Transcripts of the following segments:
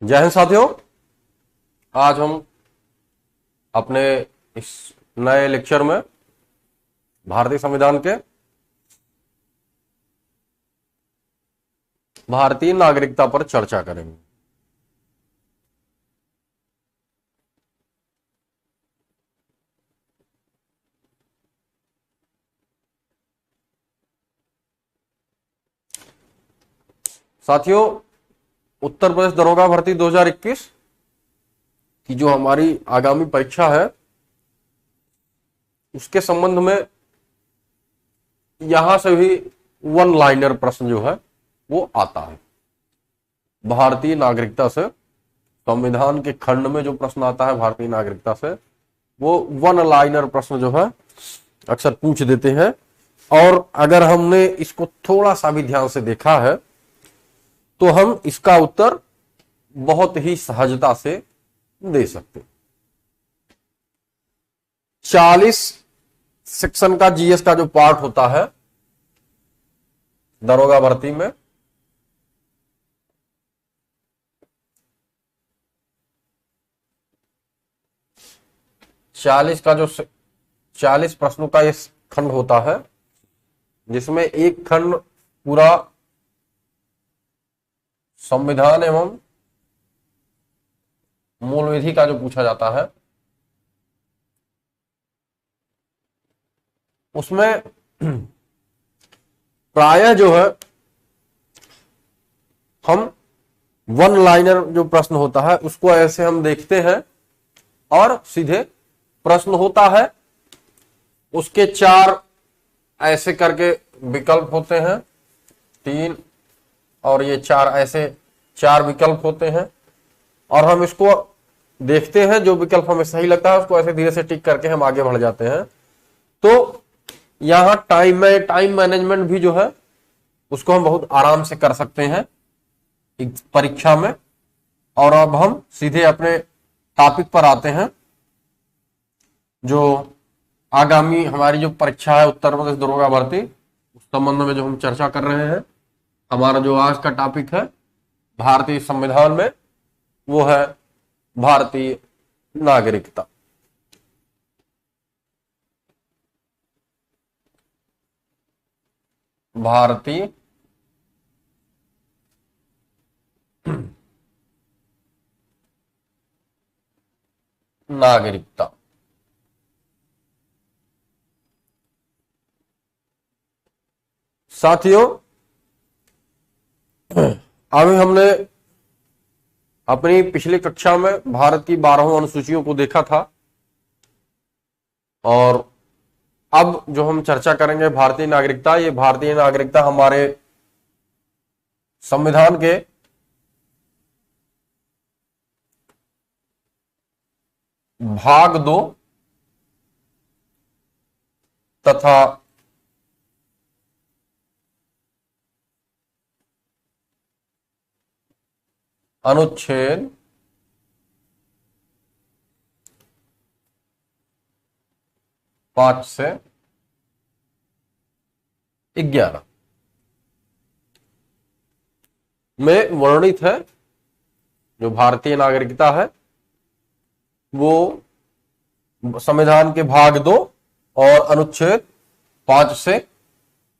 जय हिंद साथियों। आज हम अपने इस नए लेक्चर में भारतीय संविधान के भारतीय नागरिकता पर चर्चा करेंगे। साथियों, उत्तर प्रदेश दरोगा भर्ती 2021 की जो हमारी आगामी परीक्षा है उसके संबंध में यहां से भी वन लाइनर प्रश्न जो है वो आता है। भारतीय नागरिकता से संविधान के खंड में जो प्रश्न आता है भारतीय नागरिकता से, वो वन लाइनर प्रश्न जो है अक्सर पूछ देते हैं। और अगर हमने इसको थोड़ा सा भी ध्यान से देखा है तो हम इसका उत्तर बहुत ही सहजता से दे सकते। 40 सेक्शन का जीएस का जो पार्ट होता है दरोगा भर्ती में, चालीस का जो 40 प्रश्नों का ये खंड होता है जिसमें एक खंड पूरा संविधान एवं मूल विधि का जो पूछा जाता है उसमें प्रायः जो है हम वन लाइनर जो प्रश्न होता है उसको ऐसे हम देखते हैं और सीधे प्रश्न होता है, उसके 4 ऐसे करके विकल्प होते हैं, 3 और ये 4 ऐसे 4 विकल्प होते हैं और हम इसको देखते हैं। जो विकल्प हमें सही लगता है उसको ऐसे धीरे से टिक करके हम आगे बढ़ जाते हैं। तो यहां टाइम मैनेजमेंट भी जो है उसको हम बहुत आराम से कर सकते हैं परीक्षा में। और अब हम सीधे अपने टॉपिक पर आते हैं। जो आगामी हमारी जो परीक्षा है उत्तर प्रदेश दरोगा भर्ती, उस संबंध में जो हम चर्चा कर रहे हैं, हमारा जो आज का टॉपिक है भारतीय संविधान में, वो है भारतीय नागरिकता। भारतीय नागरिकता। साथियों, अभी हमने अपनी पिछली कक्षा में भारत की 12 अनुसूचियों को देखा था और अब जो हम चर्चा करेंगे भारतीय नागरिकता, ये भारतीय नागरिकता हमारे संविधान के भाग 2 तथा अनुच्छेद 5 से 11 में वर्णित है। जो भारतीय नागरिकता है वो संविधान के भाग 2 और अनुच्छेद 5 से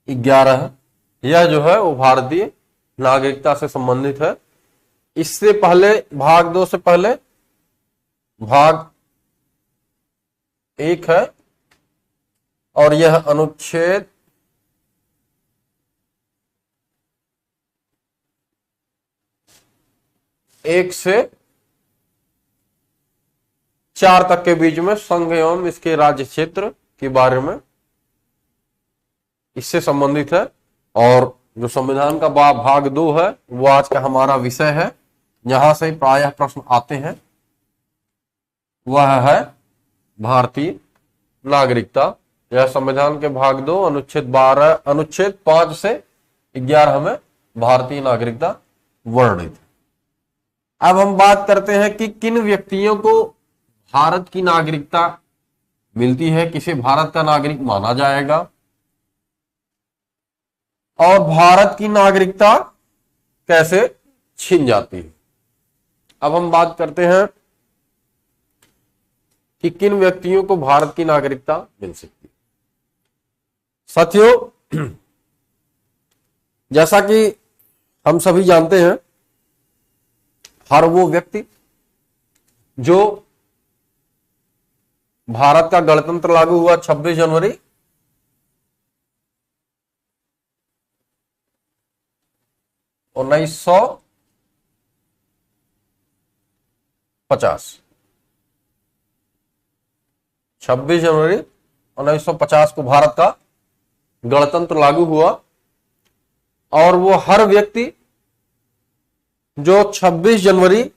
11 है। यह जो है वो भारतीय नागरिकता से संबंधित है। इससे पहले भाग 2 से पहले भाग 1 है और यह अनुच्छेद 1 से 4 तक के बीच में संघ एवं इसके राज्य क्षेत्र के बारे में इससे संबंधित है। और जो संविधान का भाग 2 है वो आज का हमारा विषय है, यहां से प्रायः प्रश्न आते हैं, वह है भारतीय नागरिकता। यह संविधान के भाग 2 अनुच्छेद 5 से 11 में भारतीय नागरिकता वर्णित है। अब हम बात करते हैं कि किन व्यक्तियों को भारत की नागरिकता मिलती है, किसे भारत का नागरिक माना जाएगा और भारत की नागरिकता कैसे छीन जाती है। अब हम बात करते हैं कि किन व्यक्तियों को भारत की नागरिकता मिल सकती है। साथियों, जैसा कि हम सभी जानते हैं, हर वो व्यक्ति जो भारत का गणतंत्र लागू हुआ 26 जनवरी 1950, 26 जनवरी 1950 को भारत का गणतंत्र लागू हुआ, और वो हर व्यक्ति जो 26 जनवरी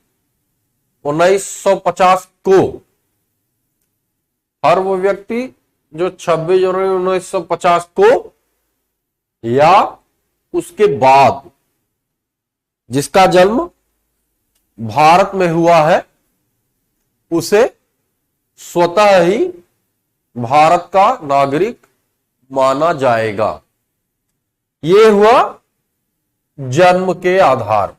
1950 को, हर वो व्यक्ति जो 26 जनवरी 1950 को या उसके बाद जिसका जन्म भारत में हुआ है, उसे स्वतः ही भारत का नागरिक माना जाएगा। ये हुआ जन्म के आधार पर।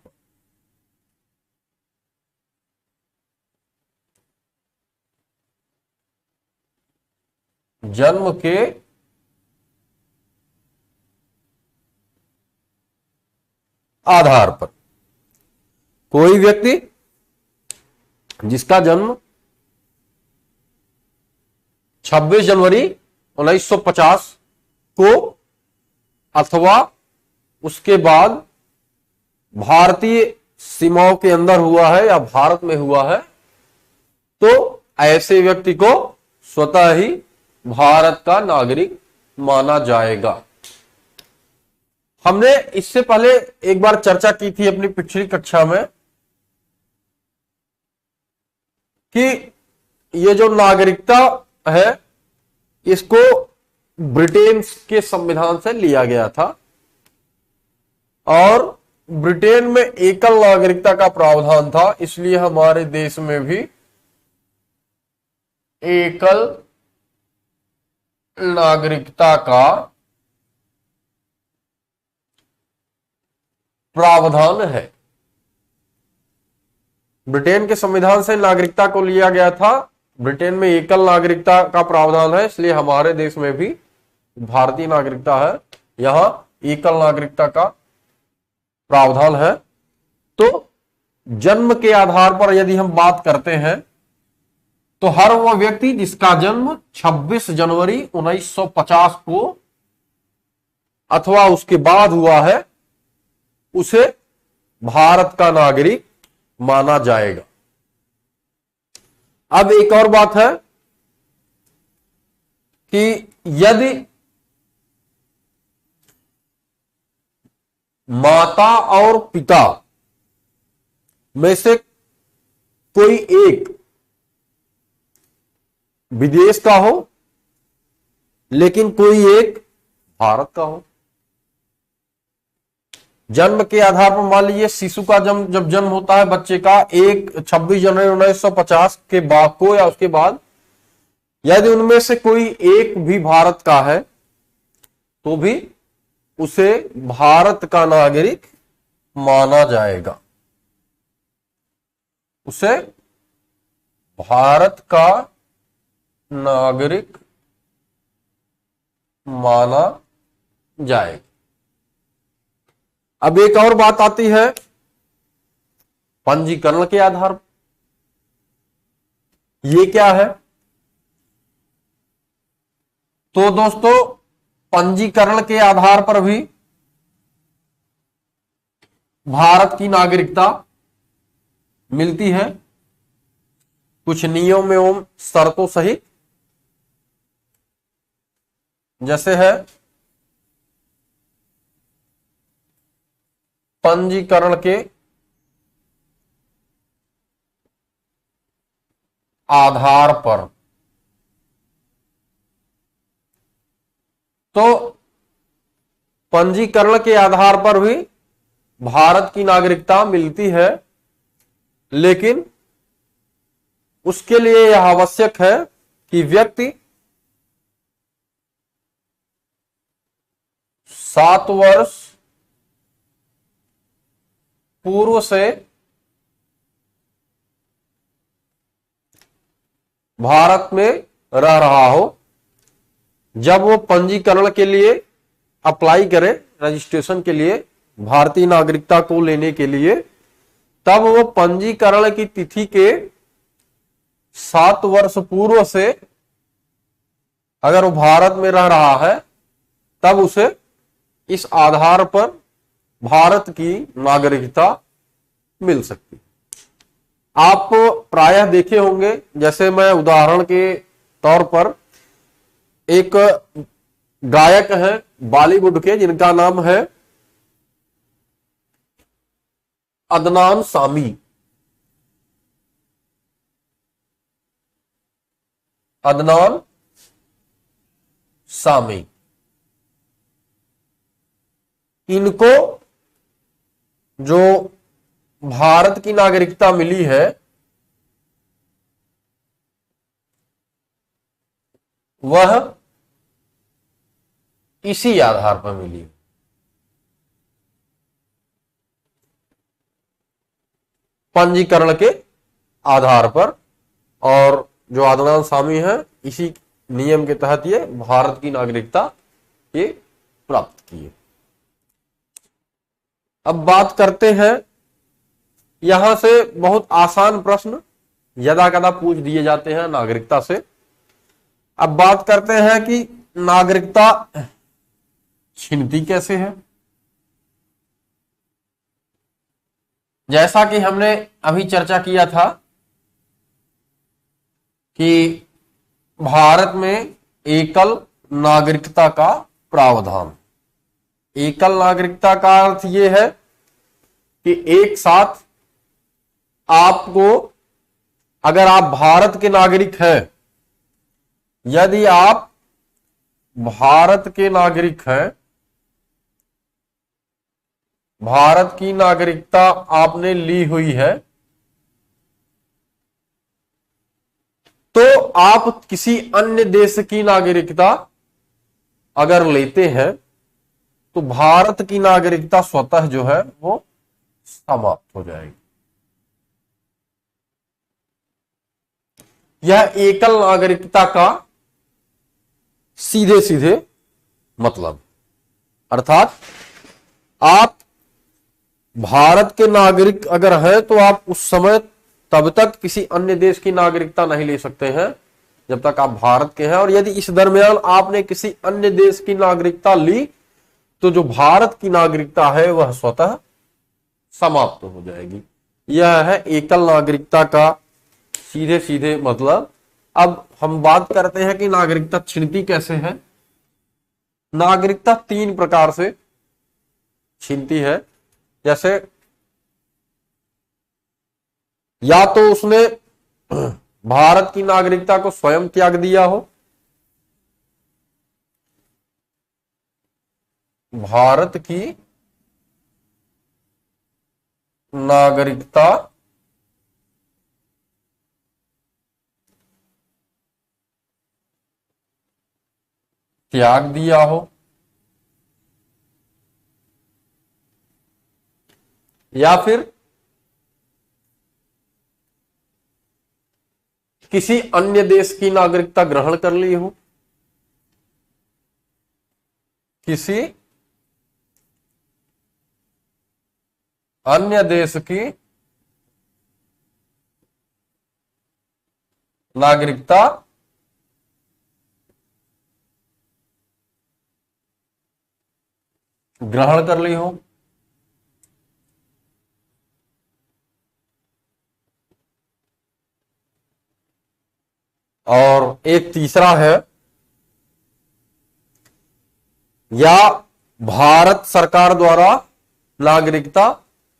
जन्म के आधार पर कोई व्यक्ति जिसका जन्म 26 जनवरी 1950 को अथवा उसके बाद भारतीय सीमाओं के अंदर हुआ है या भारत में हुआ है, तो ऐसे व्यक्ति को स्वतः ही भारत का नागरिक माना जाएगा। हमने इससे पहले एक बार चर्चा की थी अपनी पिछली कक्षा में कि ये जो नागरिकता है इसको ब्रिटेन के संविधान से लिया गया था, और ब्रिटेन में एकल नागरिकता का प्रावधान था, इसलिए हमारे देश में भी एकल नागरिकता का प्रावधान है। ब्रिटेन के संविधान से नागरिकता को लिया गया था, ब्रिटेन में एकल नागरिकता का प्रावधान है, इसलिए हमारे देश में भी भारतीय नागरिकता है, यहां एकल नागरिकता का प्रावधान है। तो जन्म के आधार पर यदि हम बात करते हैं तो हर वह व्यक्ति जिसका जन्म 26 जनवरी 1950 को अथवा उसके बाद हुआ है, उसे भारत का नागरिक माना जाएगा। अब एक और बात है कि यदि माता और पिता में से कोई एक विदेश का हो लेकिन कोई एक भारत का हो, जन्म के आधार पर मान लीजिए शिशु का जब जन्म होता है बच्चे का 26 जनवरी 1950 के बाद को या उसके बाद, यदि उनमें से कोई एक भी भारत का है तो भी उसे भारत का नागरिक माना जाएगा, उसे भारत का नागरिक माना जाएगा। अब एक और बात आती है पंजीकरण के आधार पर। ये क्या है? तो दोस्तों, पंजीकरण के आधार पर भी भारत की नागरिकता मिलती है, कुछ नियम एवं शर्तों सहित। जैसे है पंजीकरण के आधार पर, तो पंजीकरण के आधार पर भी भारत की नागरिकता मिलती है, लेकिन उसके लिए यह आवश्यक है कि व्यक्ति 7 वर्ष पूर्व से भारत में रह रहा हो, जब वो पंजीकरण के लिए अप्लाई करे, रजिस्ट्रेशन के लिए भारतीय नागरिकता को लेने के लिए, तब वो पंजीकरण की तिथि के 7 वर्ष पूर्व से अगर वो भारत में रह रहा है, तब उसे इस आधार पर भारत की नागरिकता मिल सकती है। आप प्रायः देखे होंगे, जैसे मैं उदाहरण के तौर पर एक गायक हैं बॉलीवुड के, जिनका नाम है अदनान सामी। अदनान सामी, इनको जो भारत की नागरिकता मिली है वह इसी आधार पर मिली, पंजीकरण के आधार पर। और जो अदनान सामी है, इसी नियम के तहत ये भारत की नागरिकता ये प्राप्त की है। अब बात करते हैं, यहां से बहुत आसान प्रश्न यदा कदा पूछ दिए जाते हैं नागरिकता से। अब बात करते हैं कि नागरिकता छिनती कैसे है। जैसा कि हमने अभी चर्चा किया था कि भारत में एकल नागरिकता का प्रावधान। एकल नागरिकता का अर्थ यह है कि एक साथ आपको, अगर आप भारत के नागरिक हैं, यदि आप भारत के नागरिक हैं, भारत की नागरिकता आपने ली हुई है, तो आप किसी अन्य देश की नागरिकता अगर लेते हैं तो भारत की नागरिकता स्वतः जो है वो समाप्त हो जाएगी। यह एकल नागरिकता का सीधे सीधे मतलब, अर्थात आप भारत के नागरिक अगर हैं तो आप उस समय तब तक किसी अन्य देश की नागरिकता नहीं ले सकते हैं जब तक आप भारत के हैं। और यदि इस दरमियान आपने किसी अन्य देश की नागरिकता ली तो जो भारत की नागरिकता है वह स्वतः समाप्त हो जाएगी। यह है एकल नागरिकता का सीधे सीधे मतलब। अब हम बात करते हैं कि नागरिकता छिनती कैसे है। नागरिकता 3 प्रकार से छिनती है। जैसे या तो उसने भारत की नागरिकता को स्वयं त्याग दिया हो, भारत की नागरिकता त्याग दिया हो, या फिर किसी अन्य देश की नागरिकता ग्रहण कर ली हो, किसी अन्य देश की नागरिकता ग्रहण कर ली हो, और एक तीसरा है या भारत सरकार द्वारा नागरिकता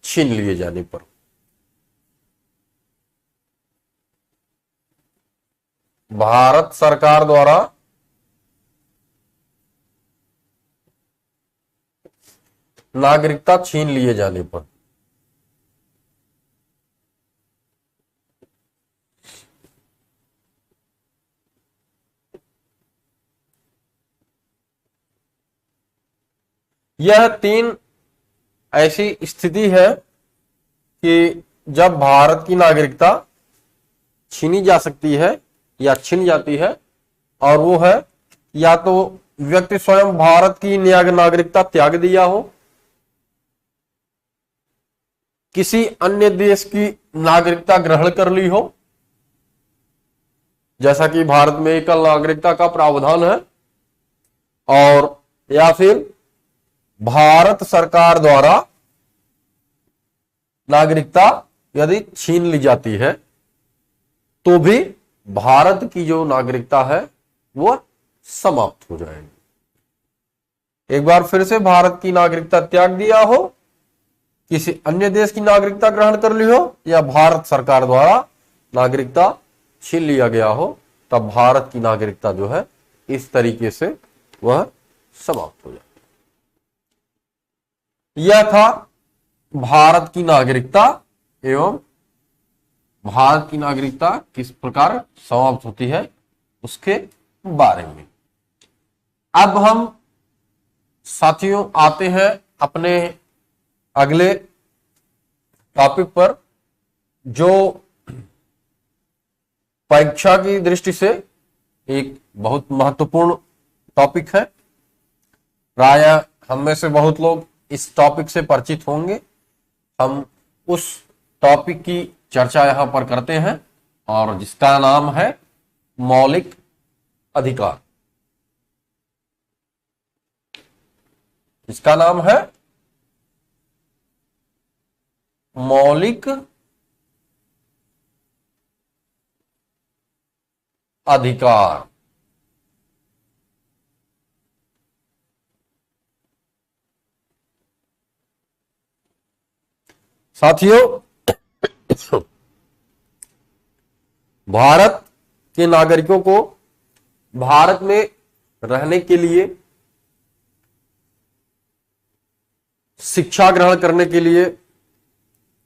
छीन लिए जाने पर। भारत सरकार द्वारा नागरिकता छीन लिए जाने पर। यह 3 ऐसी स्थिति है कि जब भारत की नागरिकता छीनी जा सकती है या छिन जाती है, और वो है या तो व्यक्ति स्वयं भारत की नागरिकता त्याग दिया हो, किसी अन्य देश की नागरिकता ग्रहण कर ली हो, जैसा कि भारत में एकल नागरिकता का प्रावधान है, और या फिर भारत सरकार द्वारा नागरिकता यदि छीन ली जाती है तो भी भारत की जो नागरिकता है वो समाप्त हो जाएगी। एक बार फिर से भारत की नागरिकता त्याग दिया हो, किसी अन्य देश की नागरिकता ग्रहण कर ली हो, या भारत सरकार द्वारा नागरिकता छीन लिया गया हो, तब भारत की नागरिकता जो है इस तरीके से वह समाप्त हो जाती है। यह था भारत की नागरिकता एवं भारत की नागरिकता किस प्रकार समाप्त होती है उसके बारे में। अब हम साथियों आते हैं अपने अगले टॉपिक पर, जो परीक्षा की दृष्टि से एक बहुत महत्वपूर्ण टॉपिक है। प्रायः हम में से बहुत लोग इस टॉपिक से परिचित होंगे। हम उस टॉपिक की चर्चा यहां पर करते हैं, और जिसका नाम है मौलिक अधिकार। इसका नाम है मौलिक अधिकार। साथियों, भारत के नागरिकों को भारत में रहने के लिए, शिक्षा ग्रहण करने के लिए,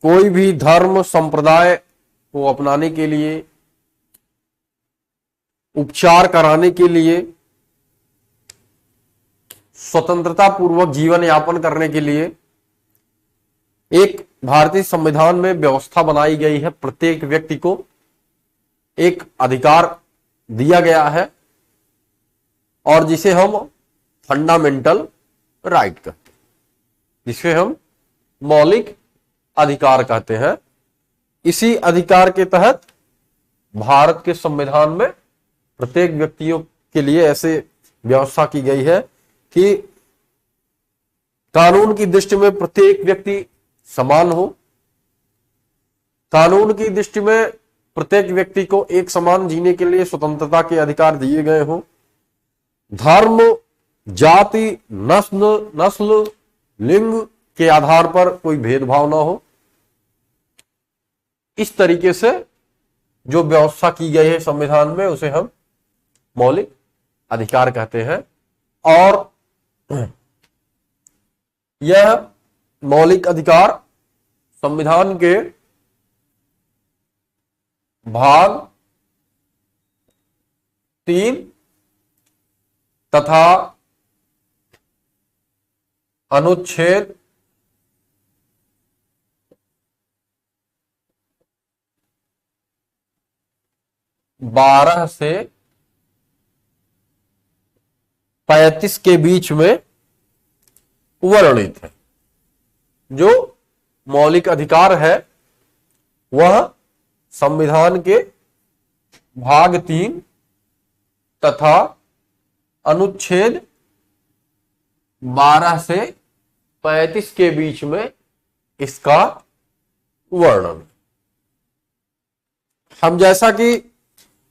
कोई भी धर्म संप्रदाय को अपनाने के लिए, उपचार कराने के लिए, स्वतंत्रता पूर्वक जीवन यापन करने के लिए एक भारतीय संविधान में व्यवस्था बनाई गई है। प्रत्येक व्यक्ति को एक अधिकार दिया गया है, और जिसे हम फंडामेंटल राइट कहते हैं, जिसे हम मौलिक अधिकार कहते हैं। इसी अधिकार के तहत भारत के संविधान में प्रत्येक व्यक्तियों के लिए ऐसे व्यवस्था की गई है कि कानून की दृष्टि में प्रत्येक व्यक्ति समान हो, कानून की दृष्टि में प्रत्येक व्यक्ति को एक समान जीने के लिए स्वतंत्रता के अधिकार दिए गए हों, धर्म, जाति, नस्ल, लिंग के आधार पर कोई भेदभाव ना हो। इस तरीके से जो व्यवस्था की गई है संविधान में उसे हम मौलिक अधिकार कहते हैं। और यह मौलिक अधिकार संविधान के भाग 3 तथा अनुच्छेद 12 से 35 के बीच में वर्णित है। जो मौलिक अधिकार है वह संविधान के भाग 3 तथा अनुच्छेद 12 से 35 के बीच में इसका वर्णन। हम जैसा कि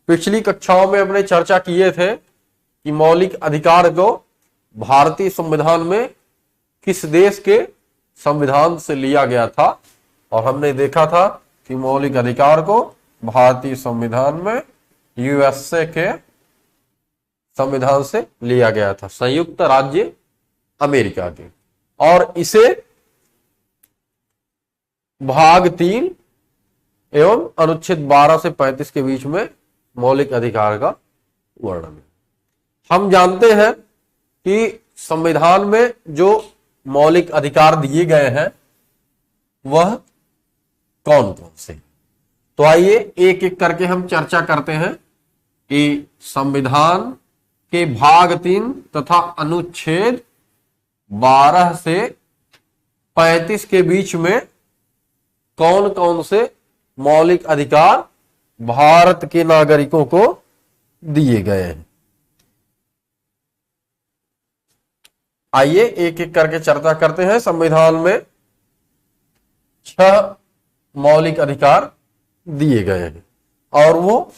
पिछली कक्षाओं में अपने चर्चा किए थे कि मौलिक अधिकार को भारतीय संविधान में किस देश के संविधान से लिया गया था, और हमने देखा था कि मौलिक अधिकार को भारतीय संविधान में यूएसए के संविधान से लिया गया था, संयुक्त राज्य अमेरिका के, और इसे भाग 3 एवं अनुच्छेद 12 से 35 के बीच में मौलिक अधिकार का वर्णन है। हम जानते हैं कि संविधान में जो मौलिक अधिकार दिए गए हैं वह कौन कौन से, तो आइए एक एक करके हम चर्चा करते हैं कि संविधान के भाग 3 तथा अनुच्छेद 12 से 35 के बीच में कौन कौन से मौलिक अधिकार भारत के नागरिकों को दिए गए हैं। आइए एक एक करके चर्चा करते हैं। संविधान में 6 मौलिक अधिकार दिए गए हैं और वो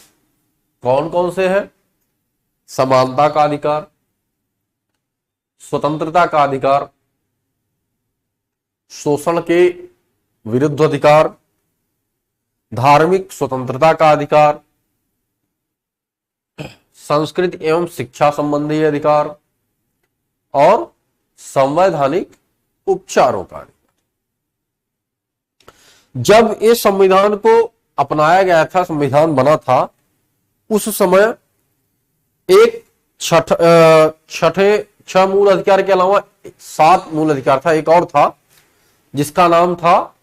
कौन कौन से हैं। समानता का अधिकार, स्वतंत्रता का अधिकार, शोषण के विरुद्ध अधिकार, धार्मिक स्वतंत्रता का अधिकार, संस्कृति एवं शिक्षा संबंधी अधिकार और संवैधानिक उपचारों का अधिकार। जब इस संविधान को अपनाया गया था, संविधान बना था, उस समय एक छह मूल अधिकार के अलावा 7 मूल अधिकार था। एक और था जिसका नाम था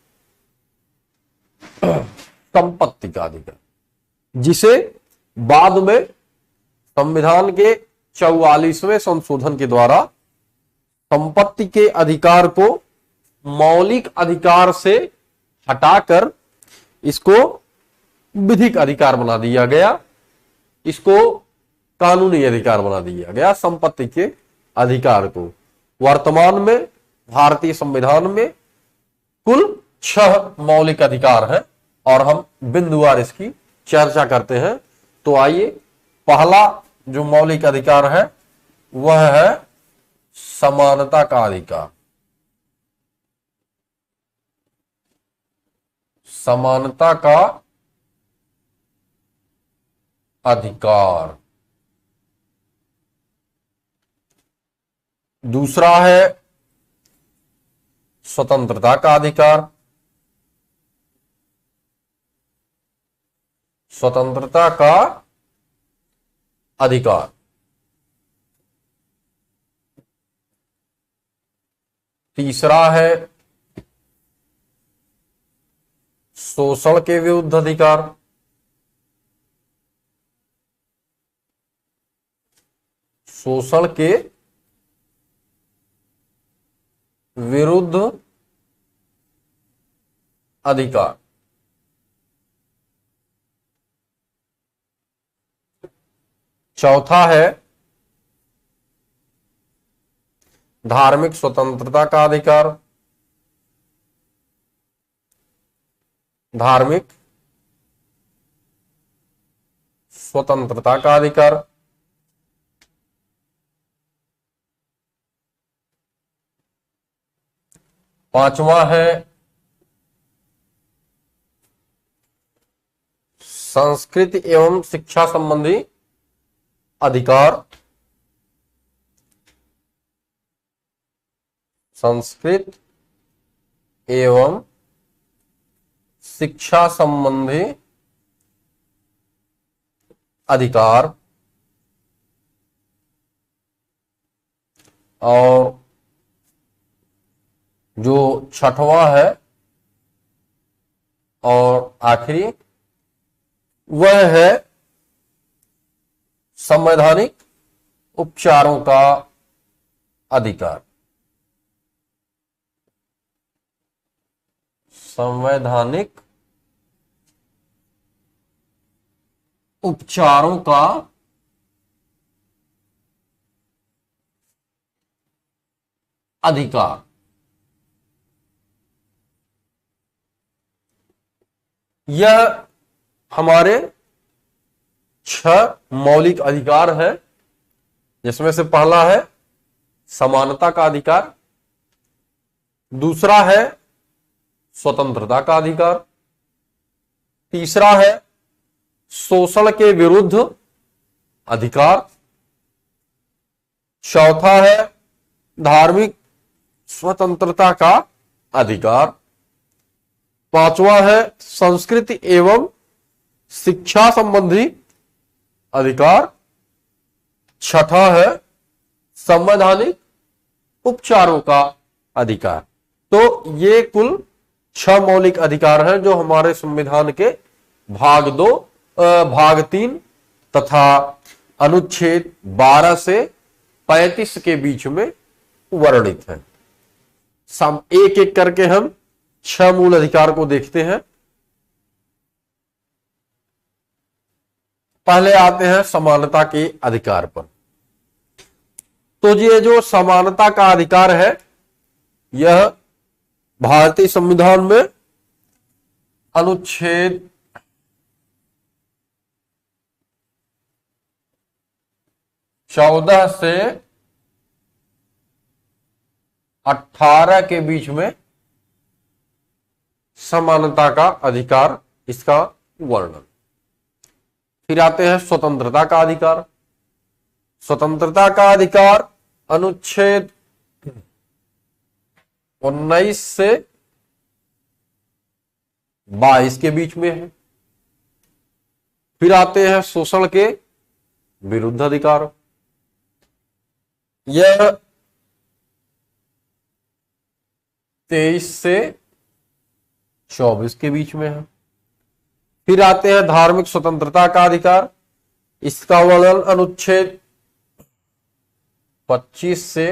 संपत्ति का अधिकार, जिसे बाद में संविधान के 44वें संशोधन के द्वारा संपत्ति के अधिकार को मौलिक अधिकार से हटाकर इसको विधिक अधिकार बना दिया गया, इसको कानूनी अधिकार बना दिया गया। संपत्ति के अधिकार को वर्तमान में भारतीय संविधान में कुल 6 मौलिक अधिकार हैं और हम बिंदुवार इसकी चर्चा करते हैं। तो आइए, पहला जो मौलिक अधिकार है वह है समानता का अधिकार। समानता का अधिकार। दूसरा है स्वतंत्रता का अधिकार। स्वतंत्रता का अधिकार। तीसरा है शोषण के विरुद्ध अधिकार। शोषण के विरुद्ध अधिकार। चौथा है धार्मिक स्वतंत्रता का अधिकार। धार्मिक स्वतंत्रता का अधिकार। पांचवा है संस्कृति एवं शिक्षा संबंधी अधिकार। संस्कृत एवं शिक्षा संबंधी अधिकार। और जो छठवां है और आखिरी, वह है संवैधानिक उपचारों का अधिकार। संवैधानिक उपचारों का अधिकार। यह हमारे 6 मौलिक अधिकार हैं, जिसमें से पहला है समानता का अधिकार। दूसरा है स्वतंत्रता का अधिकार। तीसरा है शोषण के विरुद्ध अधिकार। चौथा है धार्मिक स्वतंत्रता का अधिकार। पांचवा है संस्कृति एवं शिक्षा संबंधी अधिकार। छठा है संवैधानिक उपचारों का अधिकार। तो ये कुल 6 मौलिक अधिकार हैं जो हमारे संविधान के भाग 2, भाग 3 तथा अनुच्छेद 12 से 35 के बीच में वर्णित है। एक एक करके हम 6 मूल अधिकार को देखते हैं। पहले आते हैं समानता के अधिकार पर। तो ये जो समानता का अधिकार है, यह भारतीय संविधान में अनुच्छेद 14 से 18 के बीच में समानता का अधिकार, इसका वर्णन। फिर आते हैं स्वतंत्रता का अधिकार। स्वतंत्रता का अधिकार अनुच्छेद 19 से 22 के बीच में है। फिर आते हैं शोषण के विरुद्ध अधिकार। यह 23 से 24 के बीच में है। फिर आते हैं धार्मिक स्वतंत्रता का अधिकार। इसका वर्णन अनुच्छेद 25 से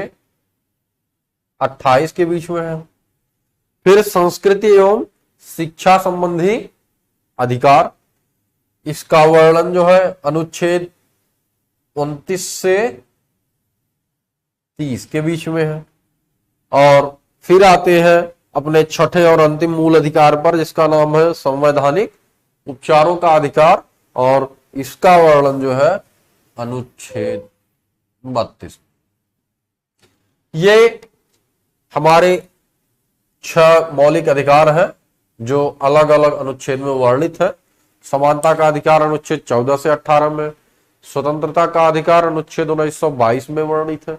28 के बीच में है। फिर संस्कृति एवं शिक्षा संबंधी अधिकार, इसका वर्णन जो है अनुच्छेद 29 से 30 के बीच में है। और फिर आते हैं अपने छठे और अंतिम मूल अधिकार पर, जिसका नाम है संवैधानिक उपचारों का अधिकार, और इसका वर्णन जो है अनुच्छेद 32। ये हमारे 6 मौलिक अधिकार हैं जो अलग अलग अनुच्छेद में वर्णित है। समानता का अधिकार अनुच्छेद 14 से 18 में, स्वतंत्रता का अधिकार अनुच्छेद 1922 में वर्णित है,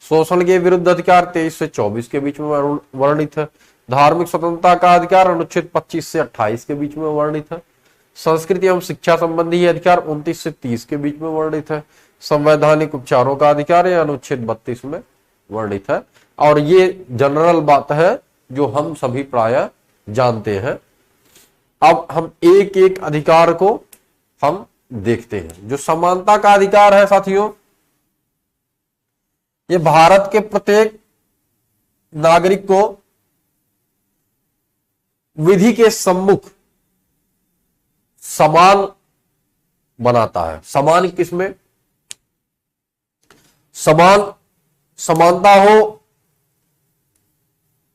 शोषण के विरुद्ध अधिकार 23 से 24 के बीच में वर्णित है, धार्मिक स्वतंत्रता का अधिकार अनुच्छेद 25 से 28 के बीच में वर्णित है, संस्कृति एवं शिक्षा संबंधी अधिकार 29 से 30 के बीच में वर्णित है, संवैधानिक उपचारों का अधिकार यह अनुच्छेद 32 में वर्णित है। और ये जनरल बात है जो हम सभी प्रायः जानते हैं। अब हम एक एक अधिकार को हम देखते हैं। जो समानता का अधिकार है साथियों, ये भारत के प्रत्येक नागरिक को विधि के सम्मुख समान बनाता है। समान किसमें? समानता हो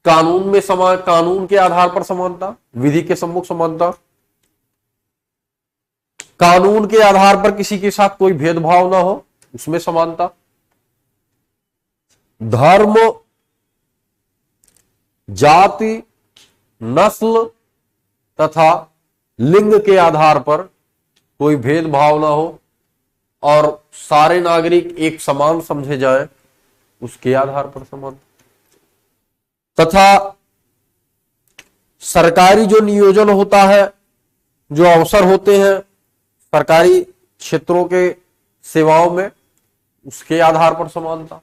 कानून में, कानून के आधार पर समानता, विधि के सम्मुख समानता, कानून के आधार पर किसी के साथ कोई भेदभाव ना हो, उसमें समानता, धर्म, जाति, नस्ल तथा लिंग के आधार पर कोई भेदभाव ना हो और सारे नागरिक एक समान समझे जाएं, उसके आधार पर समानता, तथा सरकारी जो नियोजन होता है, जो अवसर होते हैं सरकारी क्षेत्रों के सेवाओं में, उसके आधार पर समानता।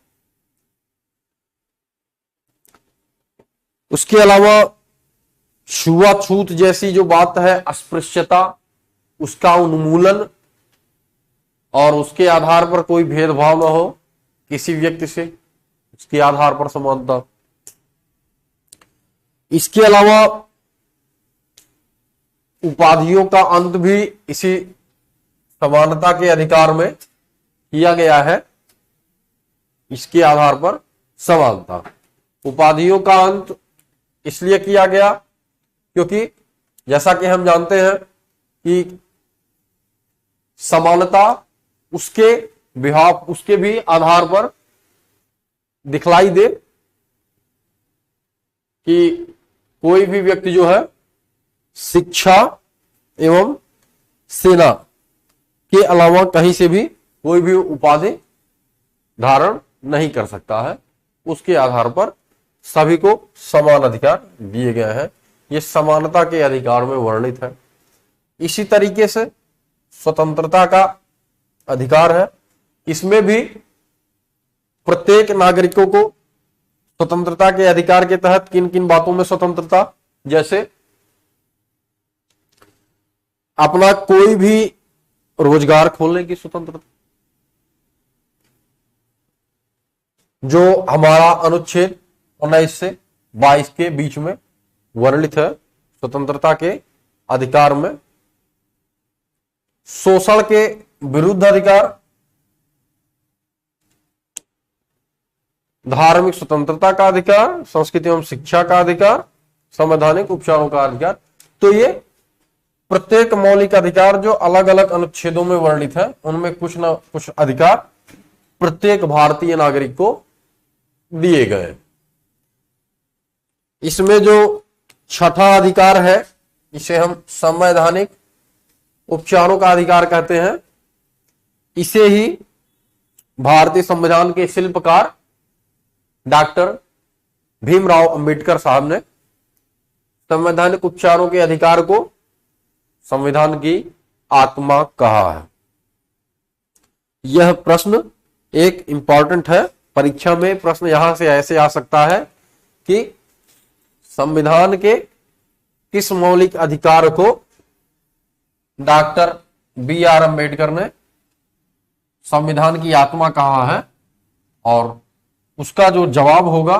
उसके अलावा छुआछूत जैसी जो बात है, अस्पृश्यता, उसका उन्मूलन और उसके आधार पर कोई भेदभाव न हो किसी व्यक्ति से, उसके आधार पर समानता। इसके अलावा उपाधियों का अंत भी इसी समानता के अधिकार में किया गया है, इसके आधार पर समानता। उपाधियों का अंत इसलिए किया गया क्योंकि जैसा कि हम जानते हैं कि समानता उसके भी आधार पर दिखलाई दे कि कोई भी व्यक्ति जो है शिक्षा एवं सेना के अलावा कहीं से भी कोई भी उपाधि धारण नहीं कर सकता है। उसके आधार पर सभी को समान अधिकार दिए गए हैं। ये समानता के अधिकार में वर्णित है। इसी तरीके से स्वतंत्रता का अधिकार है। इसमें भी प्रत्येक नागरिकों को स्वतंत्रता के अधिकार के तहत किन किन बातों में स्वतंत्रता, जैसे अपना कोई भी रोजगार खोलने की स्वतंत्रता, जो हमारा अनुच्छेद 19 से 22 के बीच में वर्णित है स्वतंत्रता के अधिकार में। शोषण के विरुद्ध अधिकार, धार्मिक स्वतंत्रता का अधिकार, संस्कृति एवं शिक्षा का अधिकार, संवैधानिक उपचारों का अधिकार। तो ये प्रत्येक मौलिक अधिकार जो अलग अलग अनुच्छेदों में वर्णित है, उनमें कुछ ना कुछ अधिकार प्रत्येक भारतीय नागरिक को दिए गए। इसमें जो छठा अधिकार है, इसे हम संवैधानिक उपचारों का अधिकार कहते हैं। इसे ही भारतीय संविधान के शिल्पकार डॉक्टर भीमराव अंबेडकर साहब ने संवैधानिक उपचारों के अधिकार को संविधान की आत्मा कहा है। यह प्रश्न एक इंपॉर्टेंट है, परीक्षा में प्रश्न यहां से ऐसे आ सकता है कि संविधान के किस मौलिक अधिकार को डॉक्टर बी आर अंबेडकर ने संविधान की आत्मा कहा है, और उसका जो जवाब होगा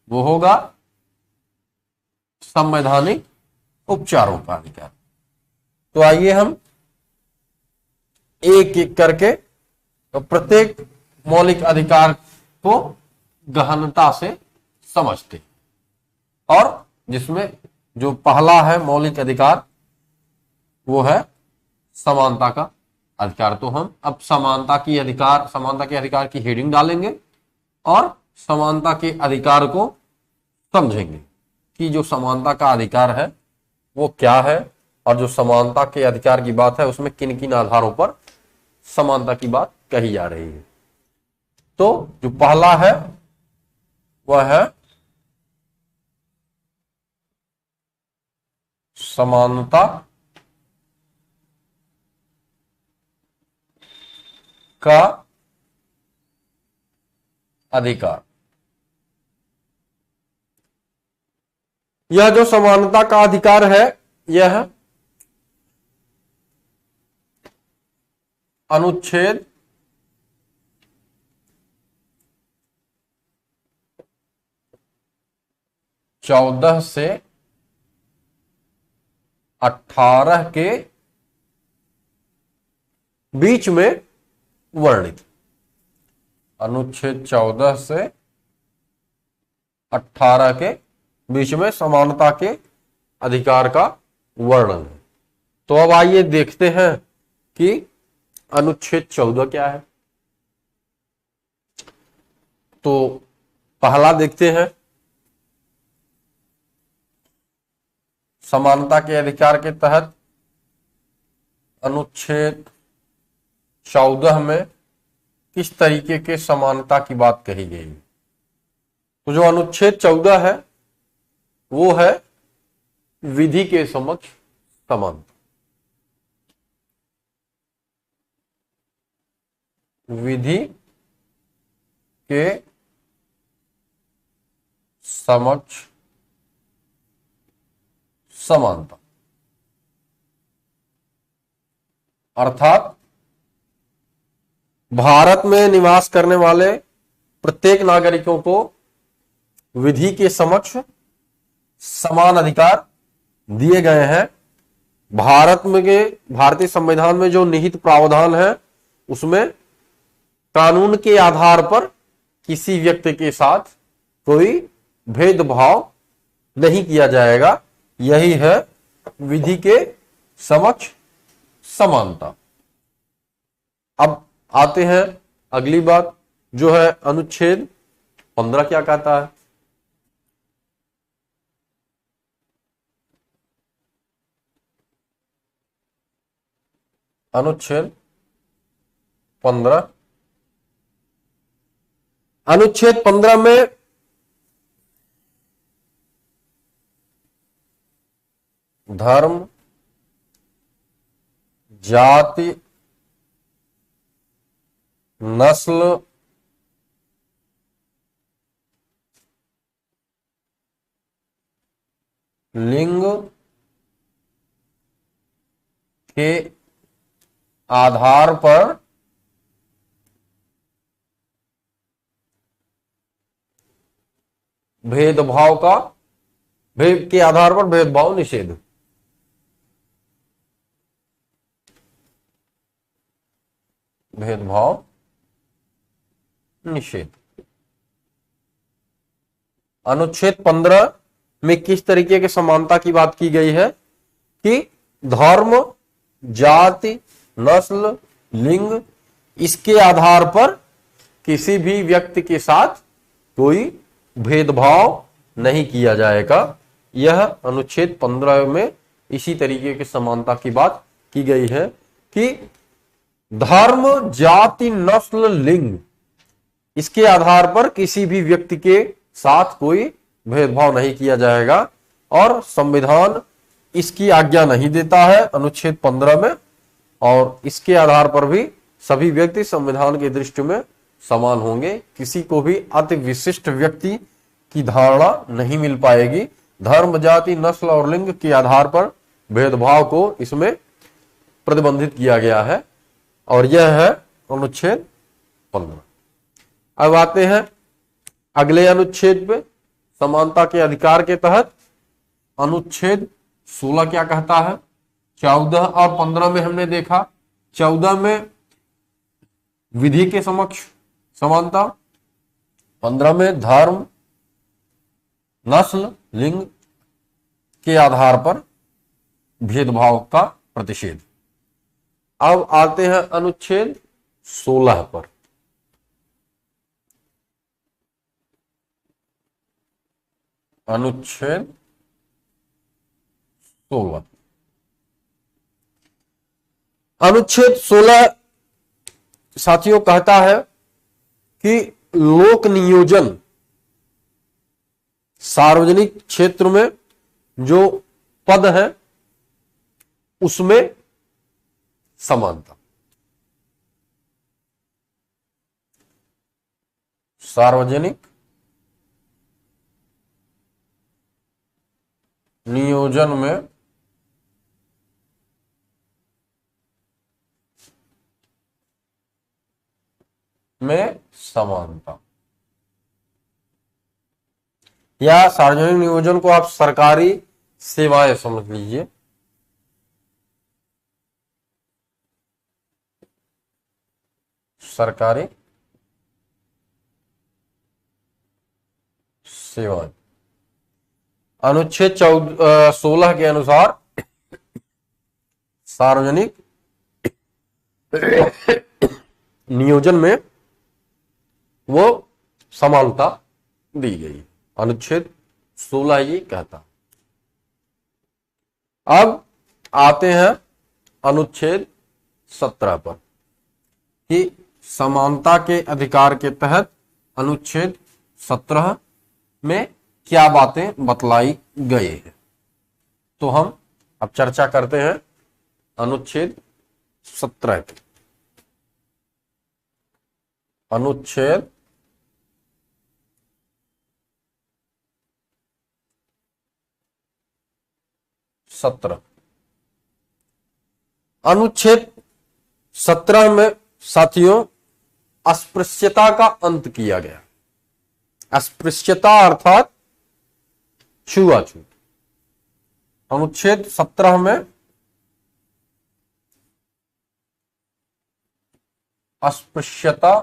वो होगा संवैधानिक उपचारों का अधिकार। तो आइए हम एक एक करके तो प्रत्येक मौलिक अधिकार को गहनता से समझते, और जिसमें जो पहला है मौलिक अधिकार वो है समानता का अधिकार। तो हम अब समानता के अधिकार की हेडिंग डालेंगे और समानता के अधिकार को समझेंगे कि जो समानता का अधिकार है वो क्या है, और जो समानता के अधिकार की बात है उसमें किन किन आधारों पर समानता की बात कही जा रही है। तो जो पहला है वह है समानता का अधिकार। यह जो समानता का अधिकार है, यह अनुच्छेद 14 से 18 के बीच में वर्णित। अनुच्छेद 14 से 18 के बीच में समानता के अधिकार का वर्णन है। तो अब आइए देखते हैं कि अनुच्छेद 14 क्या है। तो पहला देखते हैं, समानता के अधिकार के तहत अनुच्छेद 14 में किस तरीके के समानता की बात कही गई। तो जो अनुच्छेद 14 है वो है विधि के समक्ष समानता। विधि के समक्ष समानता, अर्थात भारत में निवास करने वाले प्रत्येक नागरिकों को विधि के समक्ष समान अधिकार दिए गए हैं। भारत में के भारतीय संविधान में जो निहित प्रावधान है उसमें कानून के आधार पर किसी व्यक्ति के साथ कोई भेदभाव नहीं किया जाएगा। यही है विधि के समक्ष समानता। अब आते हैं अगली बात, जो है अनुच्छेद 15 क्या कहता है। अनुच्छेद 15, अनुच्छेद 15 में धर्म, जाति, नस्ल, लिंग के आधार पर भेदभाव का, भेद के आधार पर भेदभाव निषेध, भेदभाव निषेध। अनुच्छेद 15 में किस तरीके के समानता की बात की गई है कि धर्म, जाति, नस्ल, लिंग, इसके आधार पर किसी भी व्यक्ति के साथ कोई भेदभाव नहीं किया जाएगा। यह अनुच्छेद 15 में इसी तरीके की समानता की बात की गई है कि धर्म, जाति, नस्ल, लिंग, इसके आधार पर किसी भी व्यक्ति के साथ कोई भेदभाव नहीं किया जाएगा और संविधान इसकी आज्ञा नहीं देता है अनुच्छेद 15 में, और इसके आधार पर भी सभी व्यक्ति संविधान की दृष्टि में समान होंगे। किसी को भी अति विशिष्ट व्यक्ति की धारणा नहीं मिल पाएगी। धर्म, जाति, नस्ल और लिंग के आधार पर भेदभाव को इसमें प्रतिबंधित किया गया है और यह है अनुच्छेद 15। अब आते हैं अगले अनुच्छेद पे, समानता के अधिकार के तहत अनुच्छेद 16 क्या कहता है। 14 और 15 में हमने देखा, 14 में विधि के समक्ष समानता, 15 में धर्म, नस्ल, लिंग के आधार पर भेदभाव का प्रतिषेध। अब आते हैं अनुच्छेद 16 पर। अनुच्छेद 16, अनुच्छेद 16 साथियों कहता है कि लोक नियोजन, सार्वजनिक क्षेत्र में जो पद है उसमें समानता। सार्वजनिक नियोजन में समानता, या सार्वजनिक नियोजन को आप सरकारी सेवाएं समझ लीजिए। सरकारी सेवाएं अनुच्छेद 16 के अनुसार सार्वजनिक नियोजन में वो समानता दी गई। अनुच्छेद 16 ये कहता। अब आते हैं अनुच्छेद 17 पर कि समानता के अधिकार के तहत अनुच्छेद 17 में क्या बातें बतलाई गई है। तो हम अब चर्चा करते हैं अनुच्छेद 17 की। अनुच्छेद 17, अनुच्छेद 17 में साथियों अस्पृश्यता का अंत किया गया। अस्पृश्यता अर्थात छुआछूत। अनुच्छेद 17 में अस्पृश्यता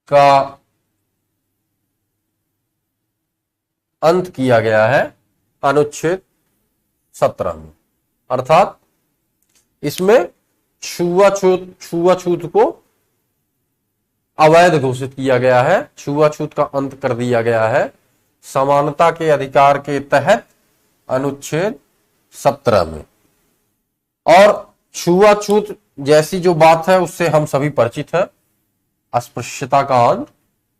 का अंत किया गया है अनुच्छेद 17 में, अर्थात इसमें छुआछूत को अवैध घोषित किया गया है। छुआछूत का अंत कर दिया गया है समानता के अधिकार के तहत अनुच्छेद 17 में। और छुआछूत जैसी जो बात है उससे हम सभी परिचित हैं, अस्पृश्यता का अंत,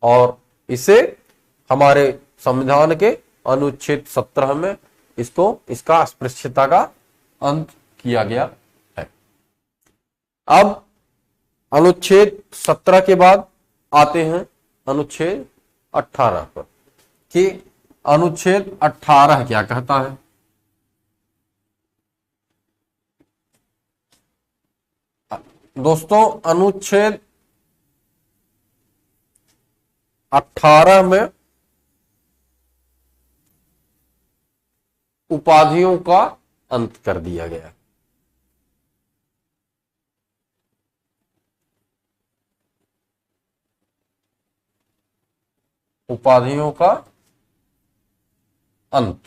और इसे हमारे संविधान के अनुच्छेद 17 में इसका अस्पृश्यता का अंत किया गया है। अब अनुच्छेद 17 के बाद आते हैं अनुच्छेद 18 पर कि अनुच्छेद 18 क्या कहता है। दोस्तों अनुच्छेद 18 में उपाधियों का अंत कर दिया गया। उपाधियों का अंत।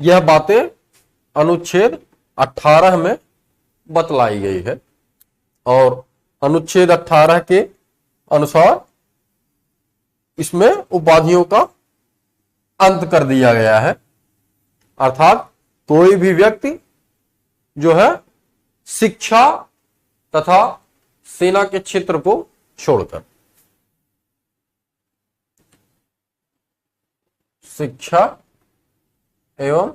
यह बातें अनुच्छेद 18 में बतलाई गई है और अनुच्छेद 18 के अनुसार इसमें उपाधियों का अंत कर दिया गया है। अर्थात कोई भी व्यक्ति जो है शिक्षा तथा सेना के क्षेत्र को छोड़कर, शिक्षा एवं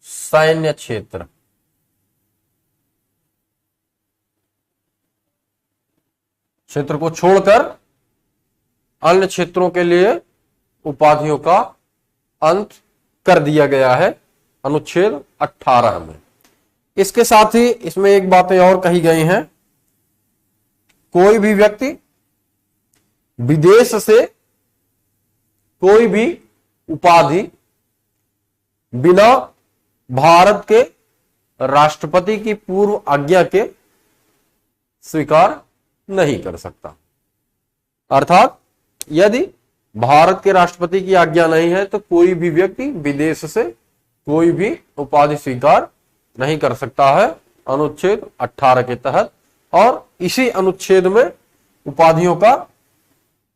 सैन्य क्षेत्र को छोड़कर अन्य क्षेत्रों के लिए उपाधियों का अंत कर दिया गया है अनुच्छेद 18 में। इसके साथ ही इसमें एक बातें और कही गई हैं, कोई भी व्यक्ति विदेश से कोई भी उपाधि बिना भारत के राष्ट्रपति की पूर्व आज्ञा के स्वीकार नहीं कर सकता। अर्थात यदि भारत के राष्ट्रपति की आज्ञा नहीं है तो कोई भी व्यक्ति विदेश से कोई भी उपाधि स्वीकार नहीं कर सकता है अनुच्छेद 18 के तहत। और इसी अनुच्छेद में उपाधियों का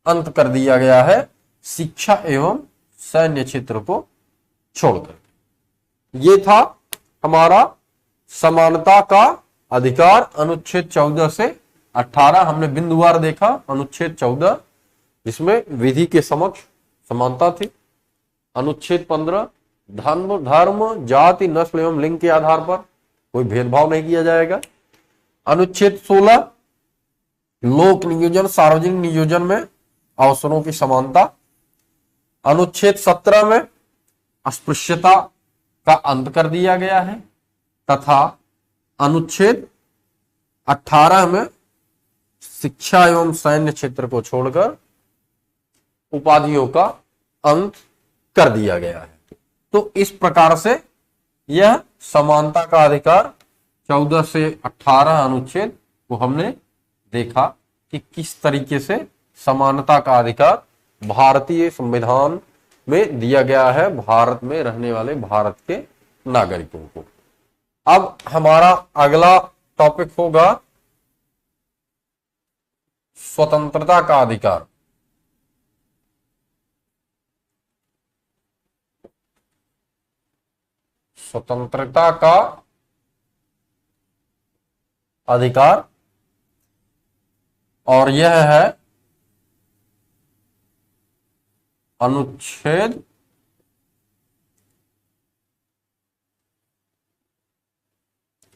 अंत कर दिया गया है शिक्षा एवं सैन्य क्षेत्र को छोड़कर। ये था हमारा समानता का अधिकार अनुच्छेद 14 से 18। हमने बिंदुवार देखा अनुच्छेद 14 जिसमें विधि के समक्ष समानता थी। अनुच्छेद 15 धर्म जाति नस्ल एवं लिंग के आधार पर कोई भेदभाव नहीं किया जाएगा। अनुच्छेद 16 लोक नियोजन सार्वजनिक नियोजन में अवसरों की समानता। अनुच्छेद 17 में अस्पृश्यता का अंत कर दिया गया है तथा अनुच्छेद 18 में शिक्षा एवं सैन्य क्षेत्र को छोड़कर उपाधियों का अंत कर दिया गया है। तो इस प्रकार से यह समानता का अधिकार 14 से 18 अनुच्छेद को हमने देखा कि किस तरीके से समानता का अधिकार भारतीय संविधान में दिया गया है भारत में रहने वाले भारत के नागरिकों को। अब हमारा अगला टॉपिक होगा स्वतंत्रता का अधिकार। स्वतंत्रता का अधिकार और यह है अनुच्छेद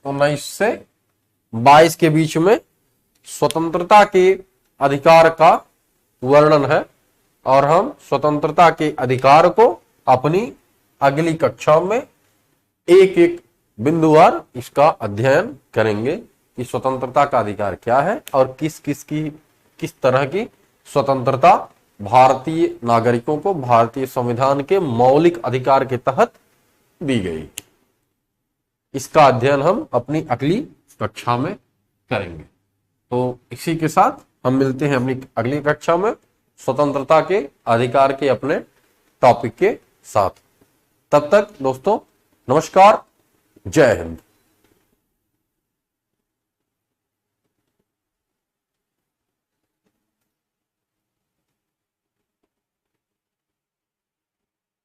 19 से 22 के बीच में स्वतंत्रता के अधिकार का वर्णन है और हम स्वतंत्रता के अधिकार को अपनी अगली कक्षा में एक एक बिंदुवार इसका अध्ययन करेंगे कि स्वतंत्रता का अधिकार क्या है और किस तरह की स्वतंत्रता भारतीय नागरिकों को भारतीय संविधान के मौलिक अधिकार के तहत दी गई। इसका अध्ययन हम अपनी अगली कक्षा में करेंगे। तो इसी के साथ हम मिलते हैं अपनी अगली कक्षा में स्वतंत्रता के अधिकार के अपने टॉपिक के साथ। तब तक दोस्तों नमस्कार, जय हिंद।